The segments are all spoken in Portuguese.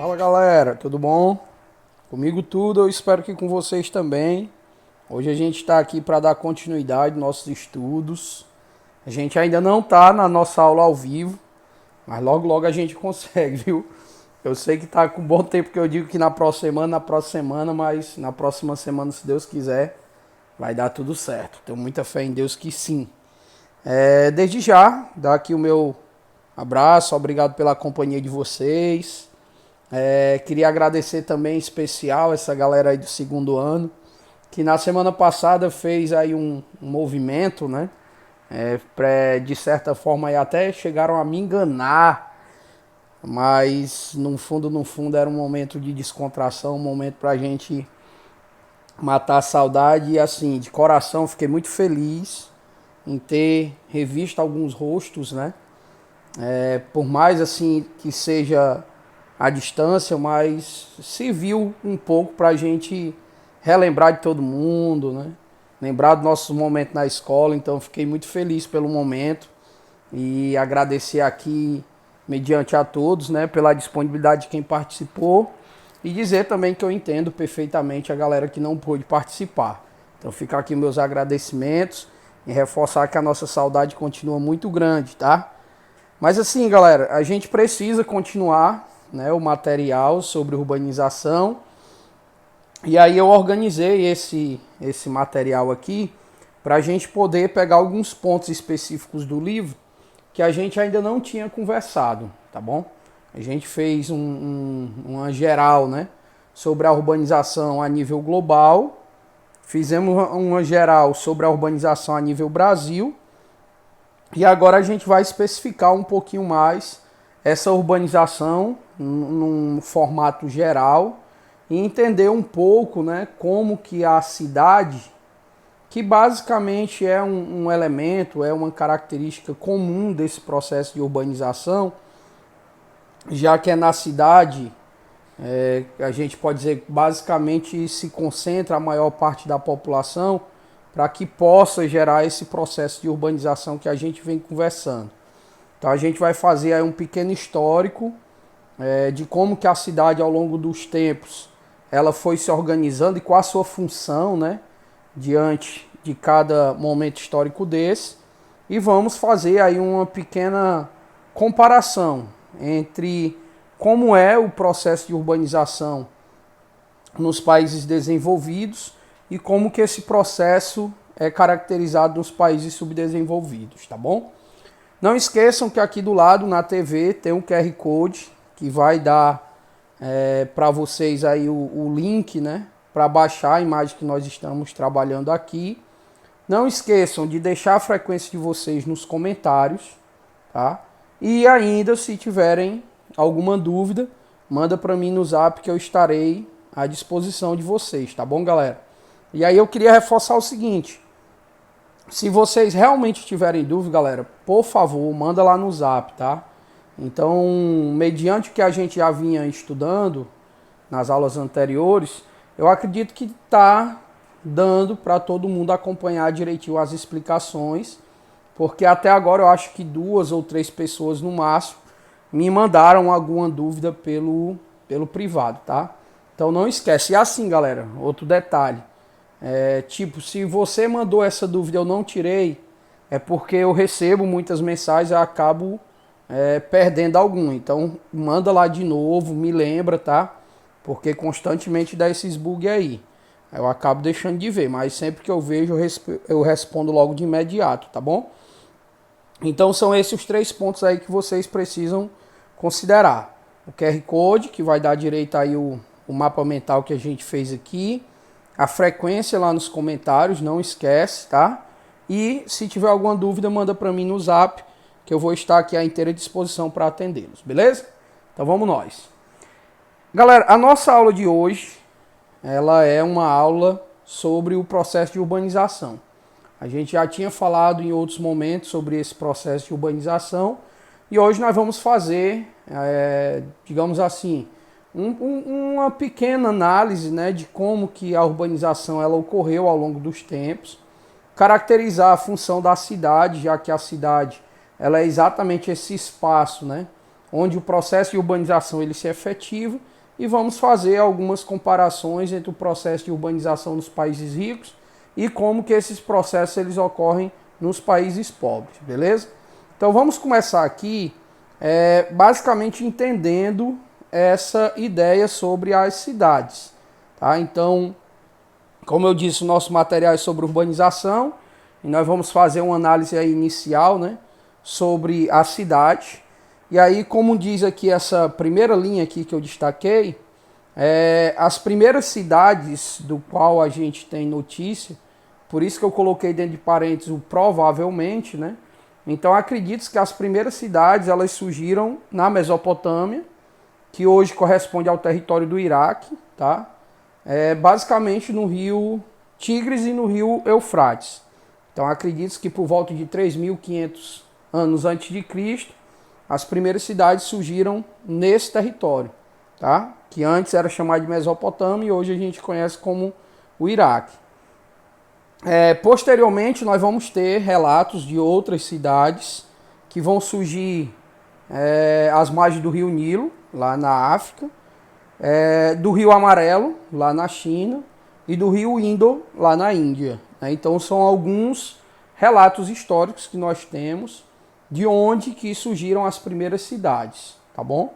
Fala galera, tudo bom? Comigo tudo, eu espero que com vocês também. Hoje a gente está aqui para dar continuidade aos nossos estudos. A gente ainda não está na nossa aula ao vivo, mas logo logo a gente consegue, viu? Eu sei que tá com bom tempo que eu digo que na próxima semana, mas na próxima semana, se Deus quiser, vai dar tudo certo. Tenho muita fé em Deus que sim. Desde já, dar aqui o meu abraço, obrigado pela companhia de vocês. Queria agradecer também em especial essa galera aí do segundo ano, que na semana passada fez aí um movimento, né? De certa forma aí até chegaram a me enganar, mas no fundo era um momento de descontração, um momento pra gente matar a saudade e assim, de coração fiquei muito feliz em ter revisto alguns rostos, né? Por mais assim que seja à distância, mas se viu um pouco para a gente relembrar de todo mundo, né? Lembrar do nosso momento na escola, então fiquei muito feliz pelo momento e agradecer aqui, mediante a todos, né, pela disponibilidade de quem participou e dizer também que eu entendo perfeitamente a galera que não pôde participar. Então fica aqui meus agradecimentos e reforçar que a nossa saudade continua muito grande, tá? Mas assim, galera, a gente precisa continuar, né, o material sobre urbanização. E aí eu organizei esse material aqui para a gente poder pegar alguns pontos específicos do livro que a gente ainda não tinha conversado, tá bom? A gente fez uma geral, né, sobre a urbanização a nível global, fizemos uma geral sobre a urbanização a nível Brasil, e agora a gente vai especificar um pouquinho mais essa urbanização num formato geral e entender um pouco, né, como que a cidade, que basicamente é um elemento, é uma característica comum desse processo de urbanização, já que é na cidade, a gente pode dizer que basicamente se concentra a maior parte da população para que possa gerar esse processo de urbanização que a gente vem conversando. Então a gente vai fazer aí um pequeno histórico de como que a cidade ao longo dos tempos ela foi se organizando e qual a sua função, né, diante de cada momento histórico desse. E vamos fazer aí uma pequena comparação entre como é o processo de urbanização nos países desenvolvidos e como que esse processo é caracterizado nos países subdesenvolvidos, tá bom? Não esqueçam que aqui do lado na TV tem um QR Code que vai dar para vocês aí o link, né, para baixar a imagem que nós estamos trabalhando aqui. Não esqueçam de deixar a frequência de vocês nos comentários, tá? E ainda, se tiverem alguma dúvida, manda para mim no Zap que eu estarei à disposição de vocês, tá bom, galera? E aí eu queria reforçar o seguinte: se vocês realmente tiverem dúvida, galera, por favor, manda lá no Zap, tá? Então, mediante o que a gente já vinha estudando nas aulas anteriores, eu acredito que está dando para todo mundo acompanhar direitinho as explicações, porque até agora eu acho que 2 ou 3 pessoas no máximo me mandaram alguma dúvida pelo privado, tá? Então não esquece. E assim, galera, outro detalhe. Tipo, se você mandou essa dúvida e eu não tirei, é porque eu recebo muitas mensagens e acabo perdendo algum. Então manda lá de novo, me lembra, tá? Porque constantemente dá esses bugs aí. Eu acabo deixando de ver, mas sempre que eu vejo eu respondo logo de imediato, tá bom? Então são esses os 3 pontos aí que vocês precisam considerar. O QR Code, que vai dar direito aí o mapa mental que a gente fez aqui. A frequência lá nos comentários, não esquece, tá? E se tiver alguma dúvida, manda para mim no Zap, que eu vou estar aqui à inteira disposição para atendê-los, beleza? Então vamos nós. Galera, a nossa aula de hoje, ela é uma aula sobre o processo de urbanização. A gente já tinha falado em outros momentos sobre esse processo de urbanização e hoje nós vamos fazer, digamos assim, uma pequena análise, né, de como que a urbanização ela ocorreu ao longo dos tempos, caracterizar a função da cidade, já que a cidade ela é exatamente esse espaço, né, onde o processo de urbanização ele se efetiva, e vamos fazer algumas comparações entre o processo de urbanização nos países ricos e como que esses processos eles ocorrem nos países pobres, beleza? Então vamos começar aqui basicamente entendendo essa ideia sobre as cidades, tá? Então, como eu disse, o nosso material é sobre urbanização e nós vamos fazer uma análise aí inicial, né, sobre a cidade. E aí, como diz aqui essa primeira linha aqui que eu destaquei, as primeiras cidades do qual a gente tem notícia, por isso que eu coloquei dentro de parênteses o provavelmente, né? Então acredito que as primeiras cidades elas surgiram na Mesopotâmia, que hoje corresponde ao território do Iraque, tá? Basicamente no rio Tigres e no rio Eufrates. Então acredito que por volta de 3.500 anos antes de Cristo, as primeiras cidades surgiram nesse território, tá? Que antes era chamado de Mesopotâmia e hoje a gente conhece como o Iraque. Posteriormente, nós vamos ter relatos de outras cidades que vão surgir às margens do rio Nilo, lá na África, do rio Amarelo, lá na China, e do rio Indo, lá na Índia. Então, são alguns relatos históricos que nós temos de onde que surgiram as primeiras cidades, tá bom?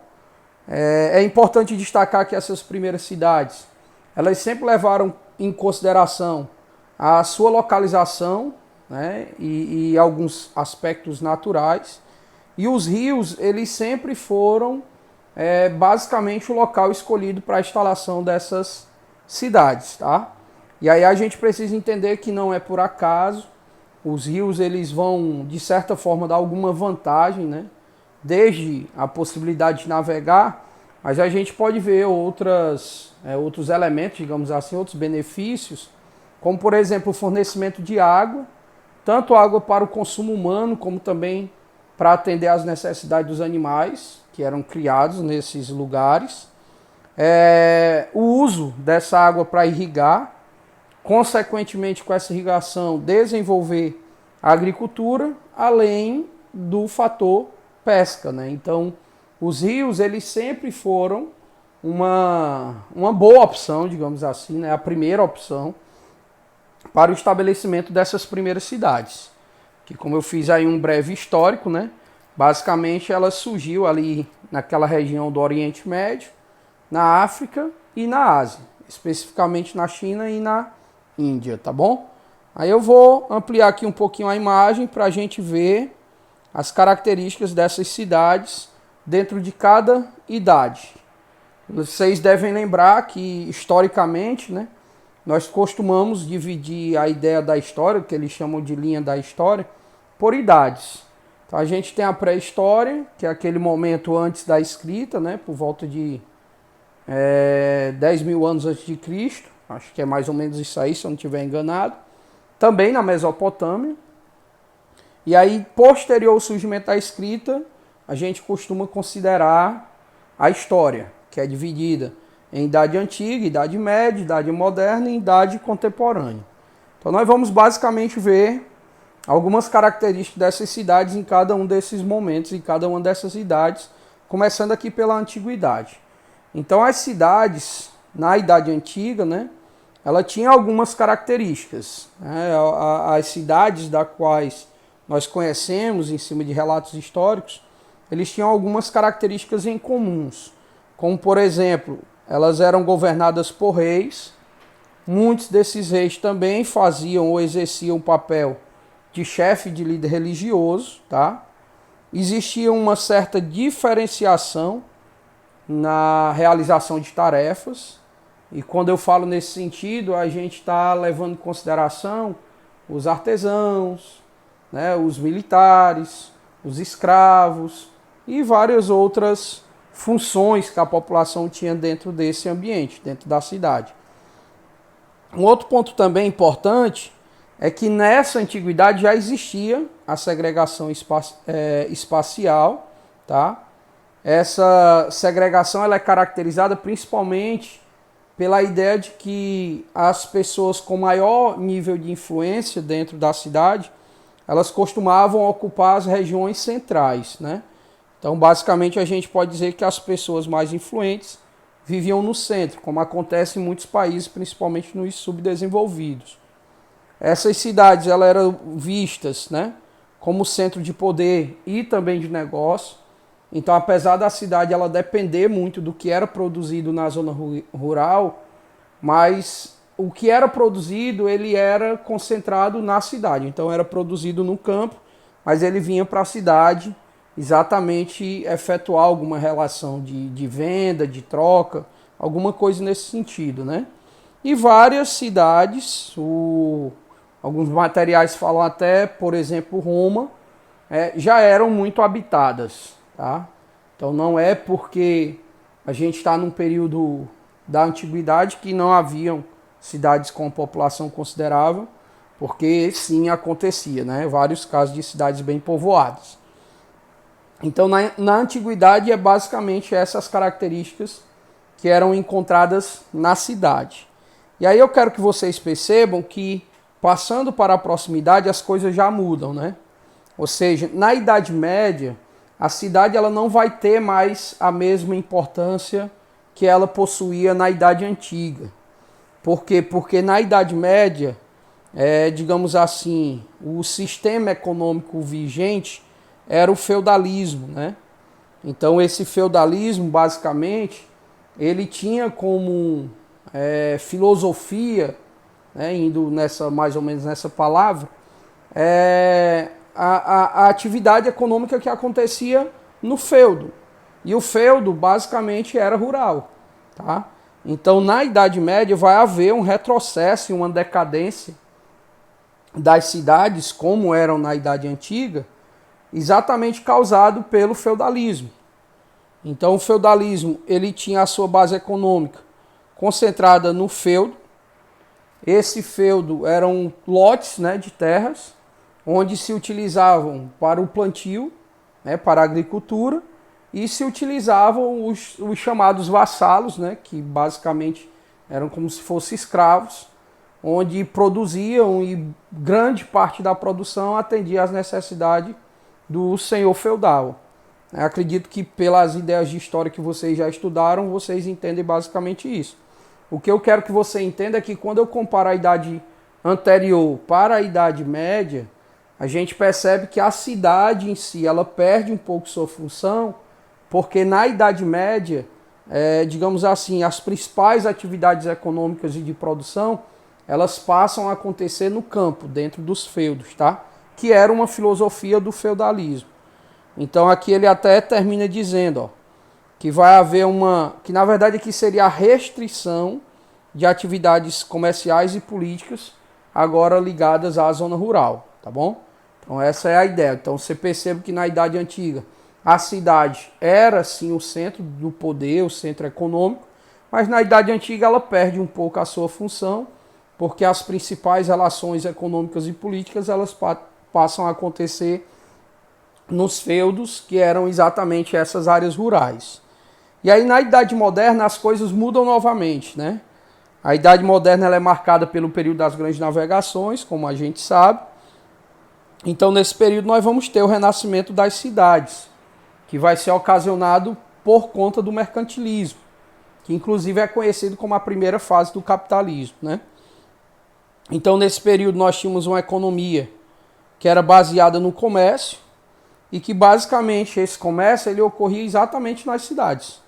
É importante destacar que essas primeiras cidades, elas sempre levaram em consideração a sua localização, né, e alguns aspectos naturais. E os rios, eles sempre foram basicamente o local escolhido para a instalação dessas cidades, tá? E aí a gente precisa entender que não é por acaso. Os rios eles vão, de certa forma, dar alguma vantagem, né? Desde a possibilidade de navegar, mas a gente pode ver outros elementos, digamos assim, outros benefícios, como, por exemplo, o fornecimento de água, tanto água para o consumo humano, como também para atender às necessidades dos animais que eram criados nesses lugares. O uso dessa água para irrigar, consequentemente com essa irrigação desenvolver a agricultura, além do fator pesca, né? Então os rios eles sempre foram uma boa opção, digamos assim, né? A primeira opção para o estabelecimento dessas primeiras cidades, que como eu fiz aí um breve histórico, né? Basicamente ela surgiu ali naquela região do Oriente Médio, na África e na Ásia, especificamente na China e na Índia, tá bom? Aí eu vou ampliar aqui um pouquinho a imagem para a gente ver as características dessas cidades dentro de cada idade. Vocês devem lembrar que, historicamente, né, nós costumamos dividir a ideia da história, que eles chamam de linha da história, por idades. Então a gente tem a pré-história, que é aquele momento antes da escrita, né, por volta de 10.000 anos antes de Cristo. Acho que é mais ou menos isso aí, se eu não estiver enganado. Também na Mesopotâmia. E aí, posterior ao surgimento da escrita, a gente costuma considerar a história, que é dividida em idade antiga, idade média, idade moderna e idade contemporânea. Então nós vamos basicamente ver algumas características dessas cidades em cada um desses momentos, em cada uma dessas idades, começando aqui pela antiguidade. Então as cidades, na Idade Antiga, né, ela tinha algumas características, né? As cidades das quais nós conhecemos, em cima de relatos históricos, eles tinham algumas características em comuns, como por exemplo, elas eram governadas por reis. Muitos desses reis também faziam ou exerciam o papel de chefe de líder religioso, tá? Existia uma certa diferenciação na realização de tarefas, e quando eu falo nesse sentido, a gente está levando em consideração os artesãos, né, os militares, os escravos e várias outras funções que a população tinha dentro desse ambiente, dentro da cidade. Um outro ponto também importante é que nessa antiguidade já existia a segregação espacial, tá? Essa segregação ela é caracterizada principalmente pela ideia de que as pessoas com maior nível de influência dentro da cidade, elas costumavam ocupar as regiões centrais, né? Então, basicamente, a gente pode dizer que as pessoas mais influentes viviam no centro, como acontece em muitos países, principalmente nos subdesenvolvidos. Essas cidades elas eram vistas, né, como centro de poder e também de negócio. Então, apesar da cidade ela depender muito do que era produzido na zona rural, mas o que era produzido ele era concentrado na cidade. Então, era produzido no campo, mas ele vinha para a cidade exatamente efetuar alguma relação de venda, de troca, alguma coisa nesse sentido, né? E várias cidades, alguns materiais falam até, por exemplo, Roma, já eram muito habitadas, tá? Então não é porque a gente está num período da antiguidade que não haviam cidades com população considerável, porque sim acontecia, né? Vários casos de cidades bem povoadas. Então, na antiguidade, é basicamente essas características que eram encontradas na cidade. E aí eu quero que vocês percebam que, passando para a proximidade, as coisas já mudam, né? Ou seja, na Idade Média, a cidade ela não vai ter mais a mesma importância que ela possuía na Idade Antiga. Por quê? Porque na Idade Média, digamos assim, o sistema econômico vigente era o feudalismo, né? Então esse feudalismo, basicamente, ele tinha como filosofia, né, indo mais ou menos nessa palavra, a atividade econômica que acontecia no feudo. E o feudo, basicamente, era rural, tá? Então, na Idade Média, vai haver um retrocesso e uma decadência das cidades, como eram na Idade Antiga, exatamente causado pelo feudalismo. Então o feudalismo ele tinha a sua base econômica concentrada no feudo. Esse feudo eram lotes, né, de terras, onde se utilizavam para o plantio, né, para a agricultura, e se utilizavam os chamados vassalos, né, que basicamente eram como se fossem escravos, onde produziam e grande parte da produção atendia às necessidades do senhor feudal. Acredito que pelas ideias de história que vocês já estudaram, vocês entendem basicamente isso. O que eu quero que você entenda é que quando eu comparo a idade anterior para a Idade Média, a gente percebe que a cidade em si ela perde um pouco sua função, porque na Idade Média, digamos assim, as principais atividades econômicas e de produção, elas passam a acontecer no campo, dentro dos feudos, tá? Que era uma filosofia do feudalismo. Então aqui ele até termina dizendo, ó, que vai haver que na verdade aqui seria a restrição de atividades comerciais e políticas agora ligadas à zona rural, tá bom? Então essa é a ideia. Então você percebe que na Idade Antiga a cidade era sim o centro do poder, o centro econômico, mas na Idade Antiga ela perde um pouco a sua função, porque as principais relações econômicas e políticas elas passam a acontecer nos feudos, que eram exatamente essas áreas rurais. E aí na Idade Moderna as coisas mudam novamente, né? A Idade Moderna ela é marcada pelo período das grandes navegações, como a gente sabe. Então nesse período nós vamos ter o renascimento das cidades, que vai ser ocasionado por conta do mercantilismo, que inclusive é conhecido como a primeira fase do capitalismo, né? Então nesse período nós tínhamos uma economia que era baseada no comércio, e que basicamente esse comércio ele ocorria exatamente nas cidades.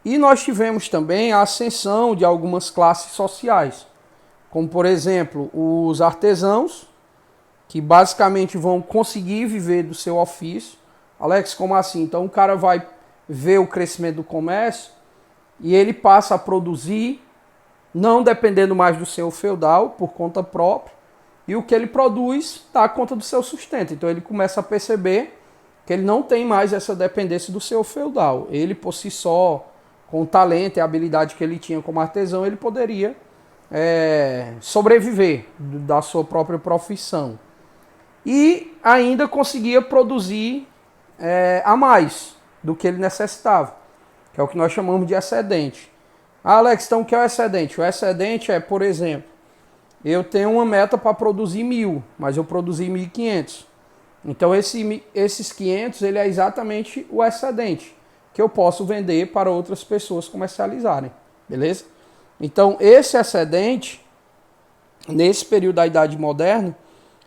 E nós tivemos também a ascensão de algumas classes sociais, como por exemplo os artesãos, que basicamente vão conseguir viver do seu ofício. Alex, como assim? Então o cara vai ver o crescimento do comércio e ele passa a produzir, não dependendo mais do seu feudal, por conta própria, e o que ele produz dá conta do seu sustento. Então ele começa a perceber que ele não tem mais essa dependência do seu feudal. Ele por si só, com o talento e a habilidade que ele tinha como artesão, ele poderia sobreviver da sua própria profissão. E ainda conseguia produzir a mais do que ele necessitava, que é o que nós chamamos de excedente. Ah, Alex, então o que é o excedente? O excedente é, por exemplo, eu tenho uma meta para produzir 1.000, mas eu produzi 1.500. Então esses 500 ele é exatamente o excedente que eu posso vender para outras pessoas comercializarem, beleza? Então esse excedente, nesse período da Idade Moderna,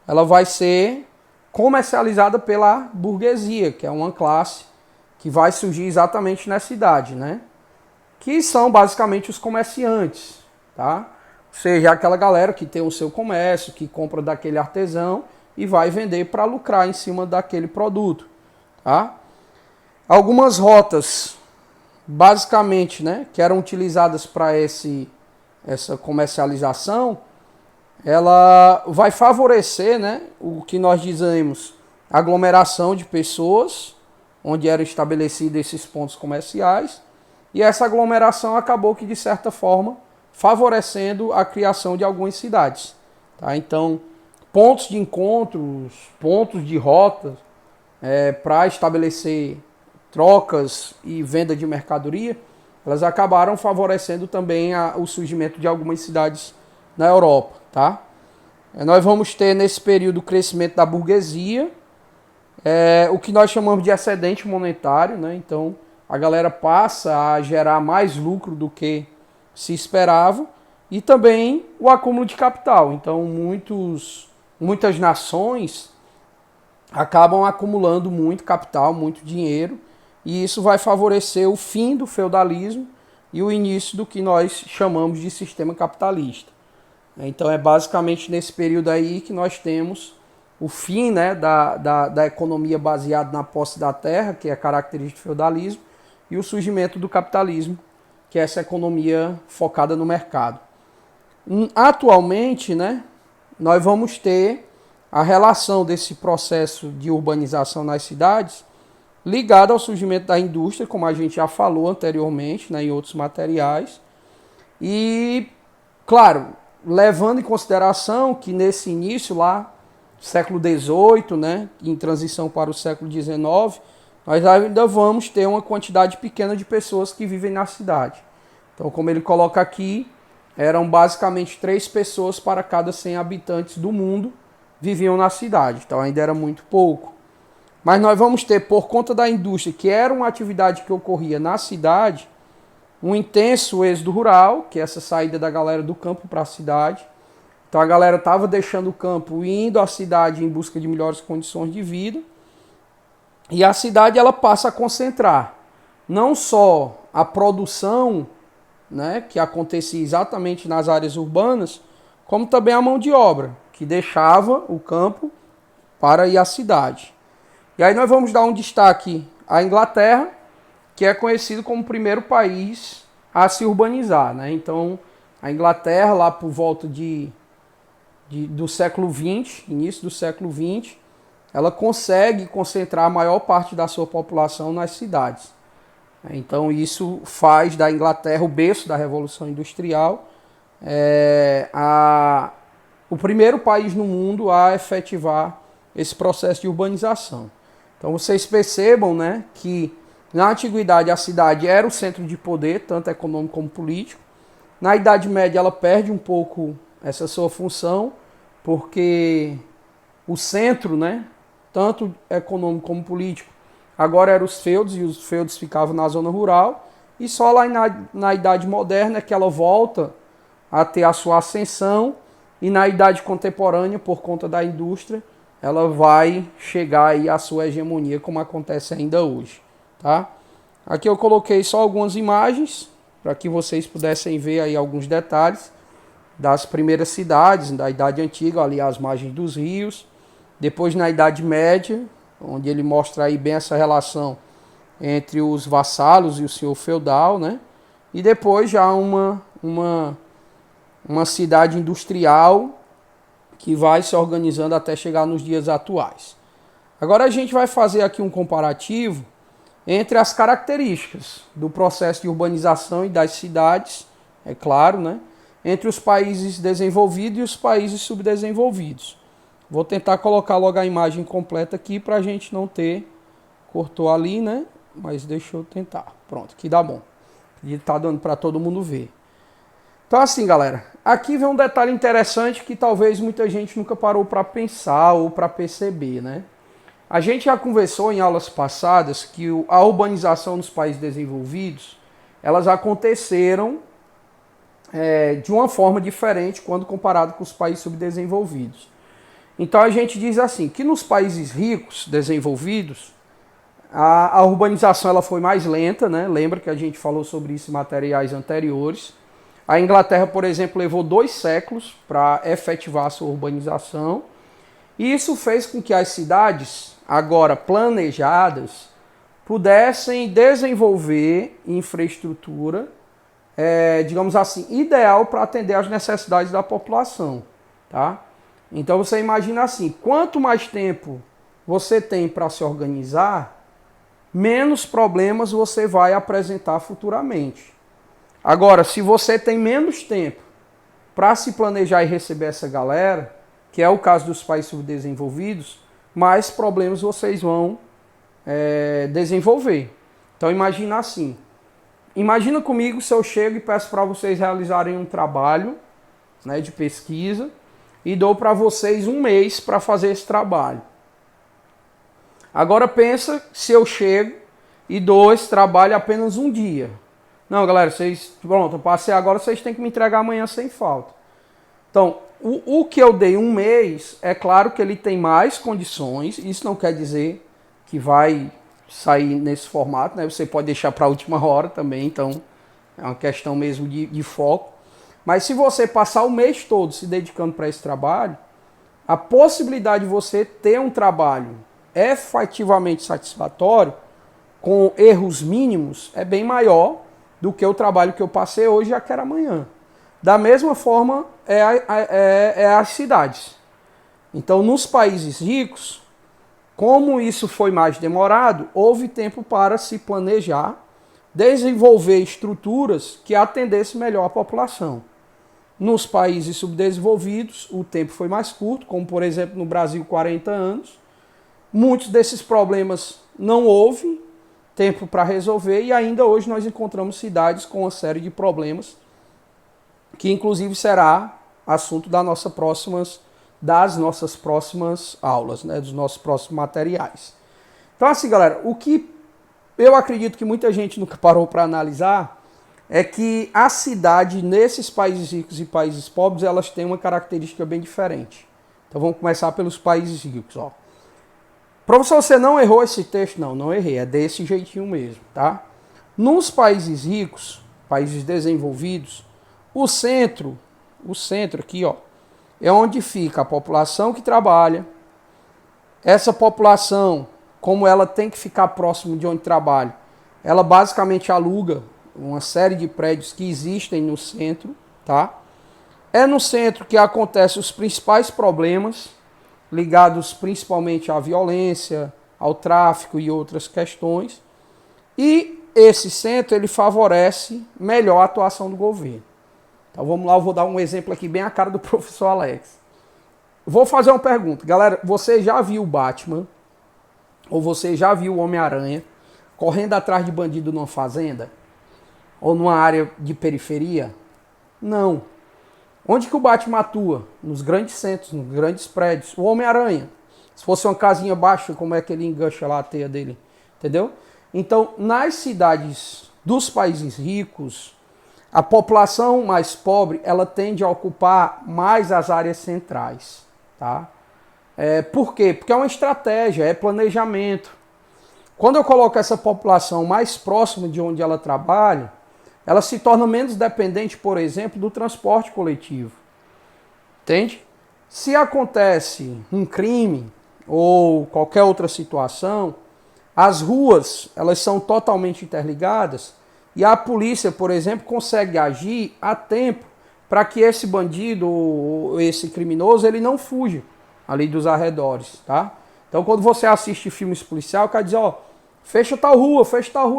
ela vai ser comercializada pela burguesia, que é uma classe que vai surgir exatamente nessa idade, né? Que são basicamente os comerciantes, tá? Ou seja, aquela galera que tem o seu comércio, que compra daquele artesão e vai vender para lucrar em cima daquele produto, tá? Algumas rotas, basicamente, né, que eram utilizadas para essa comercialização, ela vai favorecer, né, o que nós dizemos, aglomeração de pessoas, onde eram estabelecidos esses pontos comerciais, e essa aglomeração acabou que, de certa forma, favorecendo a criação de algumas cidades. Tá? Então, pontos de encontros, pontos de rotas para estabelecer trocas e venda de mercadoria, elas acabaram favorecendo também o surgimento de algumas cidades na Europa. Tá? Nós vamos ter nesse período o crescimento da burguesia, o que nós chamamos de excedente monetário, né? Então a galera passa a gerar mais lucro do que se esperava, e também o acúmulo de capital. Então muitas nações acabam acumulando muito capital, muito dinheiro, e isso vai favorecer o fim do feudalismo e o início do que nós chamamos de sistema capitalista. Então é basicamente nesse período aí que nós temos o fim, né, da economia baseada na posse da terra, que é característica do feudalismo, e o surgimento do capitalismo, que é essa economia focada no mercado. Atualmente, né, nós vamos ter a relação desse processo de urbanização nas cidades ligado ao surgimento da indústria, como a gente já falou anteriormente, né, em outros materiais. E, claro, levando em consideração que nesse início lá, século XVIII, né, em transição para o século XIX, nós ainda vamos ter uma quantidade pequena de pessoas que vivem na cidade. Então, como ele coloca aqui, eram basicamente 3 pessoas para cada 100 habitantes do mundo viviam na cidade. Então, ainda era muito pouco. Mas nós vamos ter, por conta da indústria, que era uma atividade que ocorria na cidade, um intenso êxodo rural, que é essa saída da galera do campo para a cidade. Então a galera estava deixando o campo e indo à cidade em busca de melhores condições de vida. E a cidade ela passa a concentrar não só a produção, né, que acontecia exatamente nas áreas urbanas, como também a mão de obra, que deixava o campo para ir à cidade. E aí nós vamos dar um destaque à Inglaterra, que é conhecido como o primeiro país a se urbanizar, né? Então, a Inglaterra, lá por volta do século XX, início do século XX, ela consegue concentrar a maior parte da sua população nas cidades. Então, isso faz da Inglaterra o berço da Revolução Industrial, o primeiro país no mundo a efetivar esse processo de urbanização. Então, vocês percebam, né, que na antiguidade, a cidade era o centro de poder, tanto econômico como político. Na Idade Média, ela perde um pouco essa sua função, porque o centro, né, tanto econômico como político, agora eram os feudos, e os feudos ficavam na zona rural. E só lá na Idade Moderna é que ela volta a ter a sua ascensão, e na Idade Contemporânea, por conta da indústria, ela vai chegar aí à sua hegemonia, como acontece ainda hoje. Tá? Aqui eu coloquei só algumas imagens para que vocês pudessem ver aí alguns detalhes das primeiras cidades da Idade Antiga, ali às margens dos rios. Depois na Idade Média, onde ele mostra aí bem essa relação entre os vassalos e o senhor feudal, né? E depois já uma cidade industrial que vai se organizando até chegar nos dias atuais. Agora a gente vai fazer aqui um comparativo entre as características do processo de urbanização e das cidades, é claro, né, entre os países desenvolvidos e os países subdesenvolvidos. Vou tentar colocar logo a imagem completa aqui para a gente não ter... Cortou ali, né? Mas deixa eu tentar. Pronto, aqui dá bom. E está dando para todo mundo ver. Então assim, galera, aqui vem um detalhe interessante que talvez muita gente nunca parou para pensar ou para perceber, né? A gente já conversou em aulas passadas que a urbanização nos países desenvolvidos, elas aconteceram de uma forma diferente quando comparado com os países subdesenvolvidos. Então a gente diz assim, que nos países ricos, desenvolvidos, a urbanização ela foi mais lenta, né? Lembra que a gente falou sobre isso em materiais anteriores. A Inglaterra, por exemplo, levou 2 séculos para efetivar a sua urbanização. E isso fez com que as cidades, agora planejadas, pudessem desenvolver infraestrutura, digamos assim, ideal para atender às necessidades da população. Tá? Então você imagina assim, quanto mais tempo você tem para se organizar, menos problemas você vai apresentar futuramente. Agora, se você tem menos tempo para se planejar e receber essa galera, que é o caso dos países subdesenvolvidos, mais problemas vocês vão desenvolver. Então imagina assim, imagina comigo se eu chego e peço para vocês realizarem um trabalho, né, de pesquisa e dou para vocês 1 mês para fazer esse trabalho. Agora pensa se eu chego e dou esse trabalho apenas 1 dia. Não, galera, pronto, eu passei agora, vocês têm que me entregar amanhã sem falta. Então, o que eu dei 1 mês, é claro que ele tem mais condições, isso não quer dizer que vai sair nesse formato, né? Você pode deixar para a última hora também, então é uma questão mesmo de foco. Mas se você passar o mês todo se dedicando para esse trabalho, a possibilidade de você ter um trabalho efetivamente satisfatório, com erros mínimos, é bem maior do que o trabalho que eu passei hoje e já quero amanhã. Da mesma forma, as cidades. Então, nos países ricos, como isso foi mais demorado, houve tempo para se planejar, desenvolver estruturas que atendessem melhor a população. Nos países subdesenvolvidos, o tempo foi mais curto, como por exemplo no Brasil, 40 anos. Muitos desses problemas não houve tempo para resolver e ainda hoje nós encontramos cidades com uma série de problemas que inclusive será assunto das nossas próximas aulas, né, dos nossos próximos materiais. Então assim, galera, o que eu acredito que muita gente nunca parou para analisar é que a cidade nesses países ricos e países pobres, elas têm uma característica bem diferente. Então vamos começar pelos países ricos, ó. Professor, você não errou esse texto? Não, não errei, é desse jeitinho mesmo, tá? Nos países ricos, países desenvolvidos, o centro aqui, ó, é onde fica a população que trabalha. Essa população, como ela tem que ficar próximo de onde trabalha, ela basicamente aluga uma série de prédios que existem no centro, tá? É no centro que acontecem os principais problemas, ligados principalmente à violência, ao tráfico e outras questões. E esse centro, ele favorece melhor a atuação do governo. Então vamos lá, eu vou dar um exemplo aqui bem a cara do professor Alex. Vou fazer uma pergunta. Galera, você já viu o Batman, ou você já viu o Homem-Aranha, correndo atrás de bandido numa fazenda? Ou numa área de periferia? Não. Onde que o Batman atua? Nos grandes centros, nos grandes prédios. O Homem-Aranha, se fosse uma casinha baixa, como é que ele engancha lá a teia dele? Entendeu? Então, nas cidades dos países ricos, a população mais pobre, ela tende a ocupar mais as áreas centrais. Tá? Por quê? Porque é uma estratégia, é planejamento. Quando eu coloco essa população mais próxima de onde ela trabalha, ela se torna menos dependente, por exemplo, do transporte coletivo. Entende? Se acontece um crime ou qualquer outra situação, as ruas, elas são totalmente interligadas e a polícia, por exemplo, consegue agir a tempo para que esse bandido ou esse criminoso ele não fuja ali dos arredores, tá? Então, quando você assiste filmes policiais, o cara diz, ó, fecha tal rua,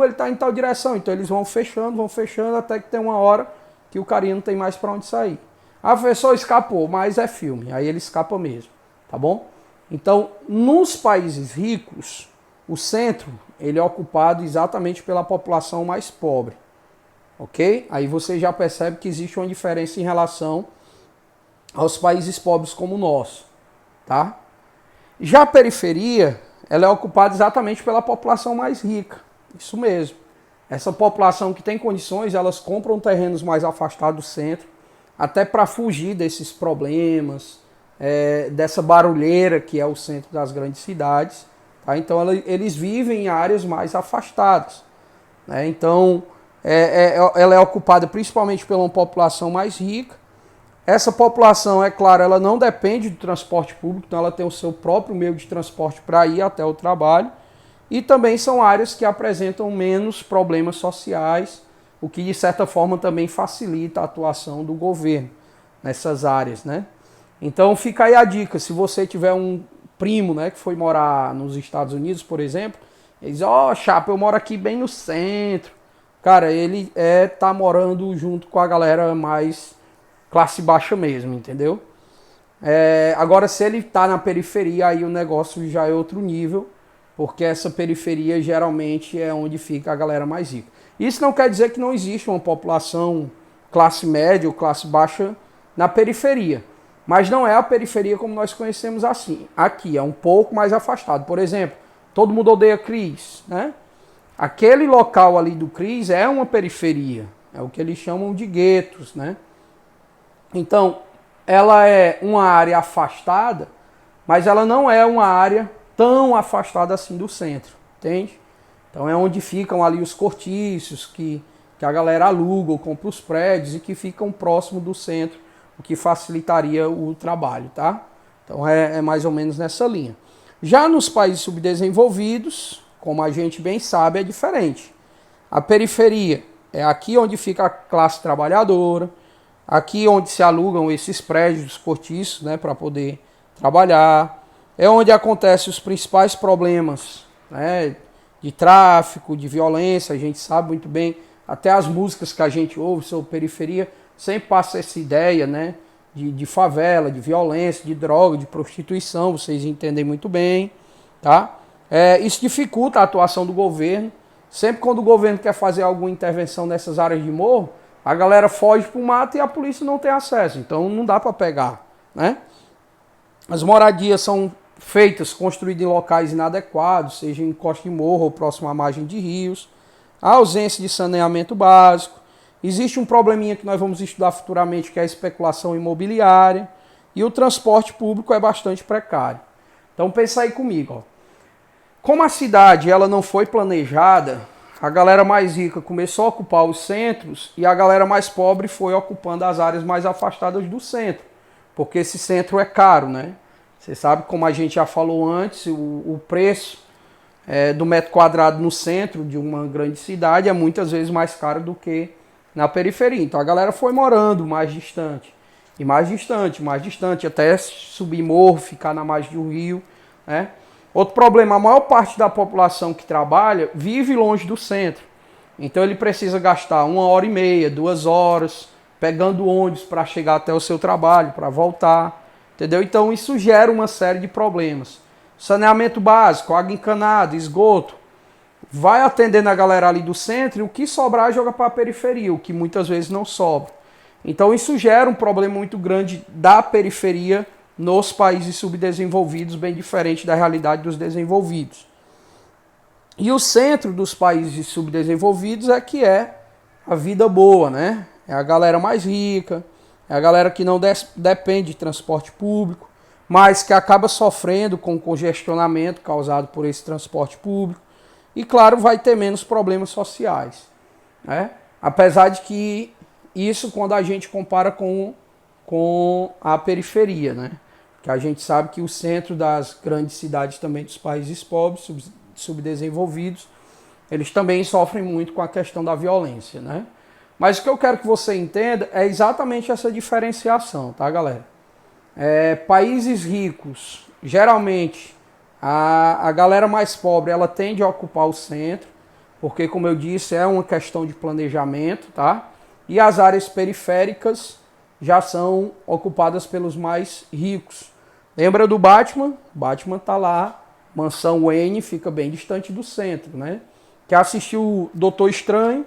ele está em tal direção. Então eles vão fechando, até que tem uma hora que o carinha não tem mais para onde sair. A pessoa escapou, mas é filme, aí ele escapa mesmo, tá bom? Então, nos países ricos, o centro, ele é ocupado exatamente pela população mais pobre, ok? Aí você já percebe que existe uma diferença em relação aos países pobres como o nosso, tá? Já a periferia, ela é ocupada exatamente pela população mais rica. Isso mesmo. Essa população que tem condições, elas compram terrenos mais afastados do centro, até para fugir desses problemas, dessa barulheira que é o centro das grandes cidades. Tá? Então eles vivem em áreas mais afastadas. Né? Então ela é ocupada principalmente pela uma população mais rica. Essa população, é claro, ela não depende do transporte público, então ela tem o seu próprio meio de transporte para ir até o trabalho. E também são áreas que apresentam menos problemas sociais, o que de certa forma também facilita a atuação do governo nessas áreas, né? Então fica aí a dica, se você tiver um primo, né, que foi morar nos Estados Unidos, por exemplo, ele diz, chapa, eu moro aqui bem no centro. Cara, ele tá morando junto com a galera mais classe baixa mesmo, entendeu? Agora, se ele tá na periferia, aí o negócio já é outro nível, porque essa periferia geralmente é onde fica a galera mais rica. Isso não quer dizer que não existe uma população classe média ou classe baixa na periferia, mas não é a periferia como nós conhecemos assim. Aqui é um pouco mais afastado. Por exemplo, todo mundo odeia Cris, né? Aquele local ali do Cris é uma periferia, é o que eles chamam de guetos, né? Então, ela é uma área afastada, mas ela não é uma área tão afastada assim do centro, entende? Então é onde ficam ali os cortiços que a galera aluga ou compra os prédios e que ficam próximo do centro, o que facilitaria o trabalho, tá? Então é mais ou menos nessa linha. Já nos países subdesenvolvidos, como a gente bem sabe, é diferente. A periferia é aqui onde fica a classe trabalhadora, aqui onde se alugam esses prédios, cortiços, né, para poder trabalhar. É onde acontecem os principais problemas, né, de tráfico, de violência, a gente sabe muito bem. Até as músicas que a gente ouve sobre periferia sempre passa essa ideia, né, de favela, de violência, de droga, de prostituição, vocês entendem muito bem, tá? Isso dificulta a atuação do governo. Sempre quando o governo quer fazer alguma intervenção nessas áreas de morro, a galera foge para o mato e a polícia não tem acesso, então não dá para pegar, né? As moradias são feitas, construídas em locais inadequados, seja em costa de morro ou próximo à margem de rios. A ausência de saneamento básico. Existe um probleminha que nós vamos estudar futuramente, que é a especulação imobiliária. E o transporte público é bastante precário. Então pensa aí comigo, ó. Como a cidade ela não foi planejada, a galera mais rica começou a ocupar os centros e a galera mais pobre foi ocupando as áreas mais afastadas do centro, porque esse centro é caro, né? Você sabe, como a gente já falou antes, o preço do metro quadrado no centro de uma grande cidade é muitas vezes mais caro do que na periferia. Então a galera foi morando mais distante, e mais distante, mais distante, até subir morro, ficar na margem do rio, né? Outro problema, a maior parte da população que trabalha vive longe do centro. Então ele precisa gastar 1h30, 2 horas, pegando ônibus para chegar até o seu trabalho, para voltar. Entendeu? Então isso gera uma série de problemas. Saneamento básico, água encanada, esgoto. Vai atendendo a galera ali do centro e o que sobrar joga para a periferia, o que muitas vezes não sobra. Então isso gera um problema muito grande da periferia nos países subdesenvolvidos, bem diferente da realidade dos desenvolvidos. E o centro dos países subdesenvolvidos é que é a vida boa, né? É a galera mais rica, é a galera que não depende de transporte público, mas que acaba sofrendo com o congestionamento causado por esse transporte público. E, claro, vai ter menos problemas sociais, né? Apesar de que isso quando a gente compara com a periferia, né? Que a gente sabe que o centro das grandes cidades também dos países pobres, subdesenvolvidos, eles também sofrem muito com a questão da violência, né? Mas o que eu quero que você entenda é exatamente essa diferenciação, tá, galera? Países ricos, geralmente, a galera mais pobre, ela tende a ocupar o centro, porque, como eu disse, é uma questão de planejamento, tá? E as áreas periféricas já são ocupadas pelos mais ricos. Lembra do Batman? Batman tá lá, mansão Wayne fica bem distante do centro, né? Quer assistir o Doutor Estranho,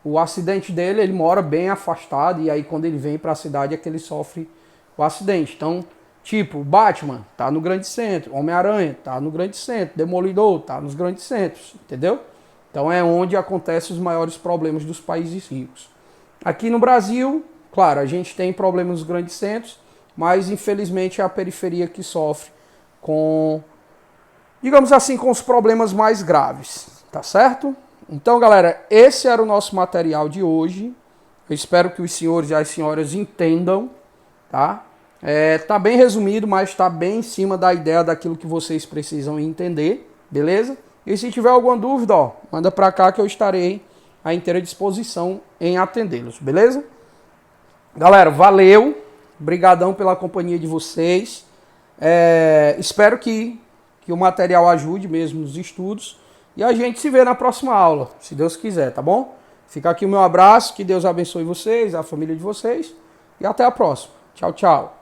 o acidente dele, ele mora bem afastado, e aí quando ele vem para a cidade é que ele sofre o acidente. Então, Tipo, Batman tá no grande centro, Homem-Aranha tá no grande centro, Demolidor tá nos grandes centros, entendeu? Então é onde acontecem os maiores problemas dos países ricos. Aqui no Brasil, claro, a gente tem problemas nos grandes centros, mas infelizmente é a periferia que sofre com, digamos assim, com os problemas mais graves, tá certo? Então, galera, esse era o nosso material de hoje. Eu espero que os senhores e as senhoras entendam, tá? Tá bem resumido, mas tá bem em cima da ideia daquilo que vocês precisam entender, beleza? E se tiver alguma dúvida, ó, manda pra cá que eu estarei à inteira disposição em atendê-los, beleza? Galera, valeu, brigadão pela companhia de vocês. Espero que o material ajude mesmo nos estudos. E a gente se vê na próxima aula, se Deus quiser, tá bom? Fica aqui o meu abraço, que Deus abençoe vocês, a família de vocês. E até a próxima. Tchau, tchau.